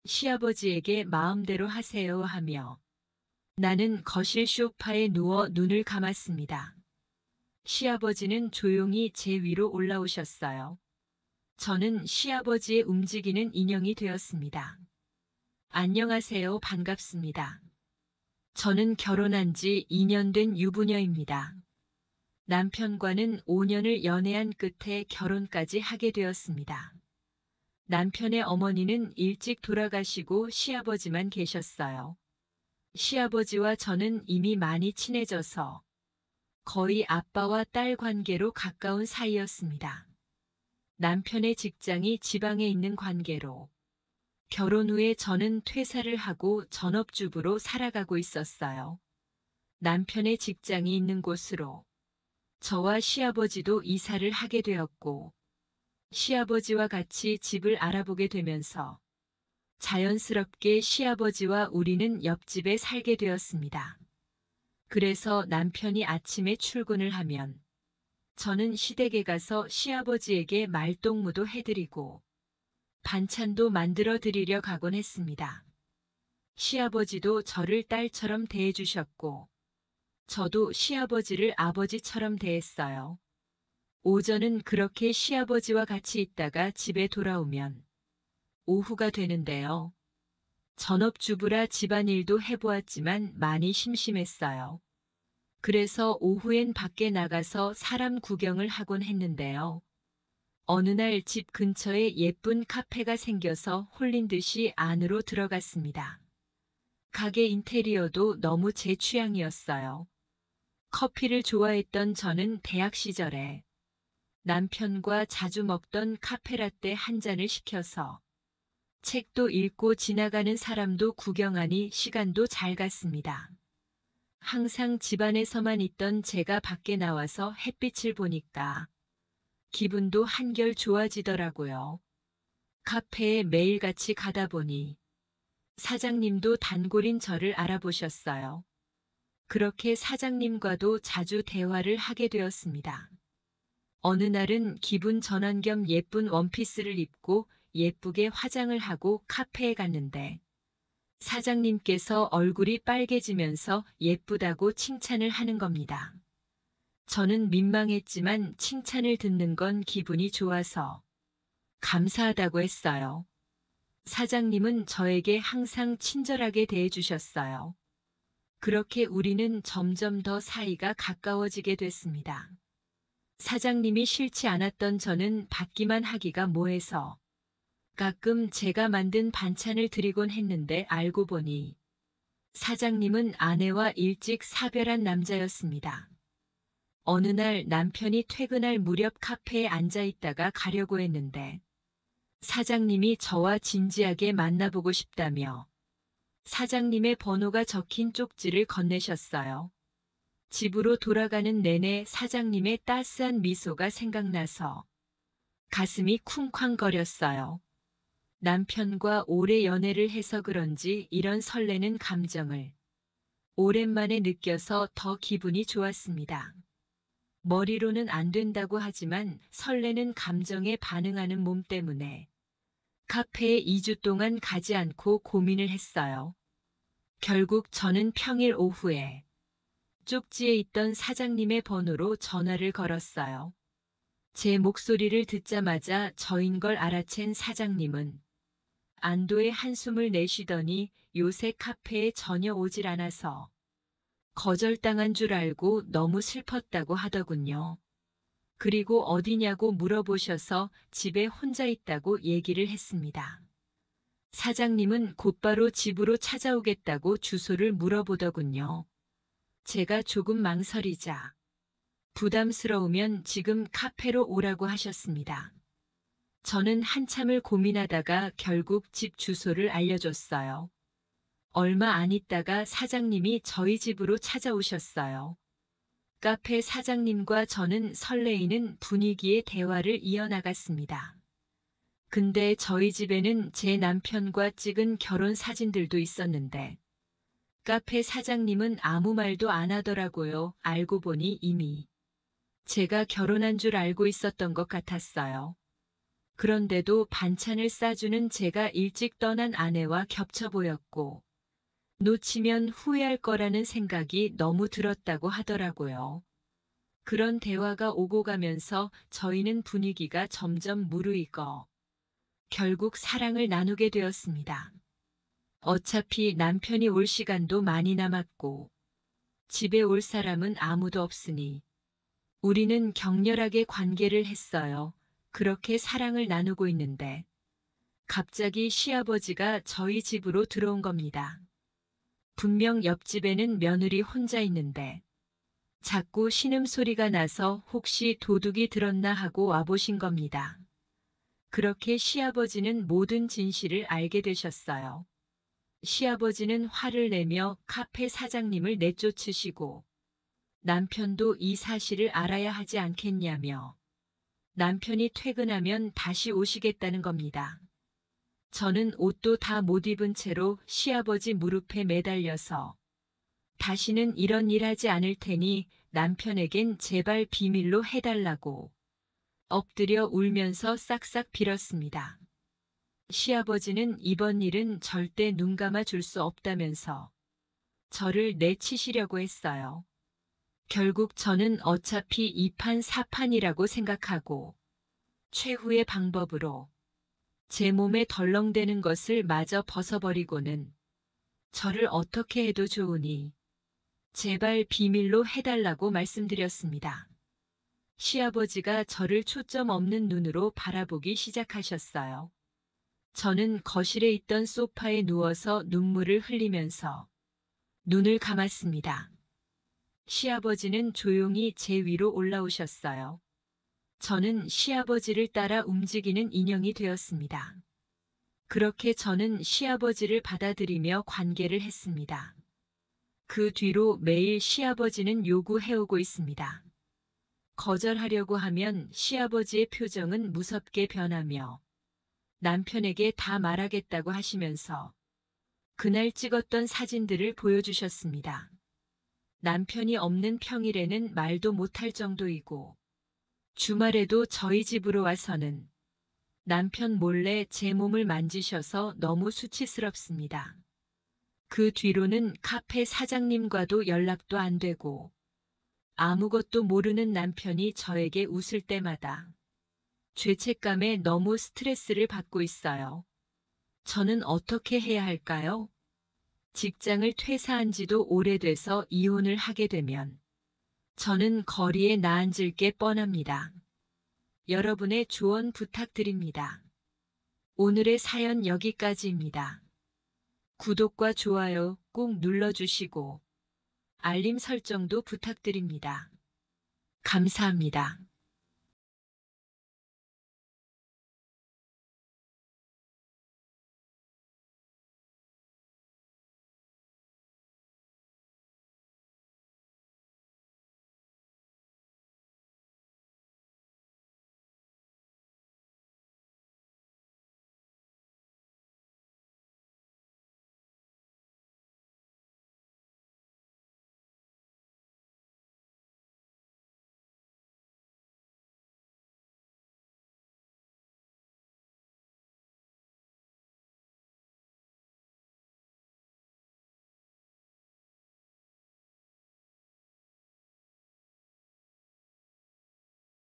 시아버지에게 마음대로 하세요 하며 나는 거실 소파에 누워 눈을 감았습니다. 시아버지는 조용히 제 위로 올라오셨어요. 저는 시아버지의 움직이는 인형이 되었습니다. 안녕하세요. 반갑습니다. 저는 결혼한 지 2년 된 유부녀입니다. 남편과는 5년을 연애한 끝에 결혼까지 하게 되었습니다. 남편의 어머니는 일찍 돌아가시고 시아버지만 계셨어요. 시아버지와 저는 이미 많이 친해져서 거의 아빠와 딸 관계로 가까운 사이였습니다. 남편의 직장이 지방에 있는 관계로 결혼 후에 저는 퇴사를 하고 전업주부로 살아가고 있었어요. 남편의 직장이 있는 곳으로 저와 시아버지도 이사를 하게 되었고 시아버지와 같이 집을 알아보게 되면서 자연스럽게 시아버지와 우리는 옆집에 살게 되었습니다. 그래서 남편이 아침에 출근을 하면 저는 시댁에 가서 시아버지에게 말동무도 해드리고 반찬도 만들어 드리려 가곤 했습니다. 시아버지도 저를 딸처럼 대해주셨고 저도 시아버지를 아버지처럼 대했어요. 오전은 그렇게 시아버지와 같이 있다가 집에 돌아오면 오후가 되는데요. 전업주부라 집안일도 해보았지만 많이 심심했어요. 그래서 오후엔 밖에 나가서 사람 구경을 하곤 했는데요. 어느 날 집 근처에 예쁜 카페가 생겨서 홀린 듯이 안으로 들어갔습니다. 가게 인테리어도 너무 제 취향이었어요. 커피를 좋아했던 저는 대학 시절에 남편과 자주 먹던 카페라떼 한 잔을 시켜서 책도 읽고 지나가는 사람도 구경하니 시간도 잘 갔습니다. 항상 집안에서만 있던 제가 밖에 나와서 햇빛을 보니까 기분도 한결 좋아지더라고요. 카페에 매일같이 가다 보니 사장님도 단골인 저를 알아보셨어요. 그렇게 사장님과도 자주 대화를 하게 되었습니다. 어느 날은 기분 전환 겸 예쁜 원피스를 입고 예쁘게 화장을 하고 카페에 갔는데 사장님께서 얼굴이 빨개지면서 예쁘다고 칭찬을 하는 겁니다. 저는 민망했지만 칭찬을 듣는 건 기분이 좋아서 감사하다고 했어요. 사장님은 저에게 항상 친절하게 대해주셨어요. 그렇게 우리는 점점 더 사이가 가까워지게 됐습니다. 사장님이 싫지 않았던 저는 받기만 하기가 뭐해서 가끔 제가 만든 반찬을 드리곤 했는데 알고 보니 사장님은 아내와 일찍 사별한 남자였습니다. 어느 날 남편이 퇴근할 무렵 카페에 앉아 있다가 가려고 했는데 사장님이 저와 진지하게 만나보고 싶다며 사장님의 번호가 적힌 쪽지를 건네셨어요. 집으로 돌아가는 내내 사장님의 따스한 미소가 생각나서 가슴이 쿵쾅거렸어요. 남편과 오래 연애를 해서 그런지 이런 설레는 감정을 오랜만에 느껴서 더 기분이 좋았습니다. 머리로는 안 된다고 하지만 설레는 감정에 반응하는 몸 때문에 카페에 2주 동안 가지 않고 고민을 했어요. 결국 저는 평일 오후에 쪽지에 있던 사장님의 번호로 전화를 걸었어요. 제 목소리를 듣자마자 저인 걸 알아챈 사장님은 안도의 한숨을 내쉬더니 요새 카페에 전혀 오질 않아서 거절당한 줄 알고 너무 슬펐다고 하더군요. 그리고 어디냐고 물어보셔서 집에 혼자 있다고 얘기를 했습니다. 사장님은 곧바로 집으로 찾아오겠다고 주소를 물어보더군요. 제가 조금 망설이자 부담스러우면 지금 카페로 오라고 하셨습니다. 저는 한참을 고민하다가 결국 집 주소를 알려줬어요. 얼마 안 있다가 사장님이 저희 집으로 찾아오셨어요. 카페 사장님과 저는 설레이는 분위기의 대화를 이어나갔습니다. 근데 저희 집에는 제 남편과 찍은 결혼 사진들도 있었는데 카페 사장님은 아무 말도 안 하더라고요. 알고 보니 이미 제가 결혼한 줄 알고 있었던 것 같았어요. 그런데도 반찬을 싸주는 제가 일찍 떠난 아내와 겹쳐 보였고, 놓치면 후회할 거라는 생각이 너무 들었다고 하더라고요. 그런 대화가 오고 가면서 저희는 분위기가 점점 무르익어 결국 사랑을 나누게 되었습니다. 어차피 남편이 올 시간도 많이 남았고 집에 올 사람은 아무도 없으니 우리는 격렬하게 관계를 했어요. 그렇게 사랑을 나누고 있는데 갑자기 시아버지가 저희 집으로 들어온 겁니다. 분명 옆집에는 며느리 혼자 있는데 자꾸 신음소리가 나서 혹시 도둑이 들었나 하고 와보신 겁니다. 그렇게 시아버지는 모든 진실을 알게 되셨어요. 시아버지는 화를 내며 카페 사장님을 내쫓으시고 남편도 이 사실을 알아야 하지 않겠냐며 남편이 퇴근하면 다시 오시겠다는 겁니다. 저는 옷도 다 못 입은 채로 시아버지 무릎에 매달려서 다시는 이런 일 하지 않을 테니 남편에겐 제발 비밀로 해달라고 엎드려 울면서 싹싹 빌었습니다. 시아버지는 이번 일은 절대 눈 감아 줄 수 없다면서 저를 내치시려고 했어요. 결국 저는 어차피 이판사판이라고 생각하고 최후의 방법으로 제 몸에 덜렁대는 것을 마저 벗어버리고는 저를 어떻게 해도 좋으니 제발 비밀로 해달라고 말씀드렸습니다. 시아버지가 저를 초점 없는 눈으로 바라보기 시작하셨어요. 저는 거실에 있던 소파에 누워서 눈물을 흘리면서 눈을 감았습니다. 시아버지는 조용히 제 위로 올라오셨어요. 저는 시아버지를 따라 움직이는 인형이 되었습니다. 그렇게 저는 시아버지를 받아들이며 관계를 했습니다. 그 뒤로 매일 시아버지는 요구해오고 있습니다. 거절하려고 하면 시아버지의 표정은 무섭게 변하며 남편에게 다 말하겠다고 하시면서 그날 찍었던 사진들을 보여주셨습니다. 남편이 없는 평일에는 말도 못할 정도이고 주말에도 저희 집으로 와서는 남편 몰래 제 몸을 만지셔서 너무 수치스럽습니다. 그 뒤로는 카페 사장님과도 연락도 안 되고 아무것도 모르는 남편이 저에게 웃을 때마다 죄책감에 너무 스트레스를 받고 있어요. 저는 어떻게 해야 할까요? 직장을 퇴사한 지도 오래돼서 이혼을 하게 되면 저는 거리에 나앉을 게 뻔합니다. 여러분의 조언 부탁드립니다. 오늘의 사연 여기까지입니다. 구독과 좋아요 꼭 눌러주시고 알림 설정도 부탁드립니다. 감사합니다.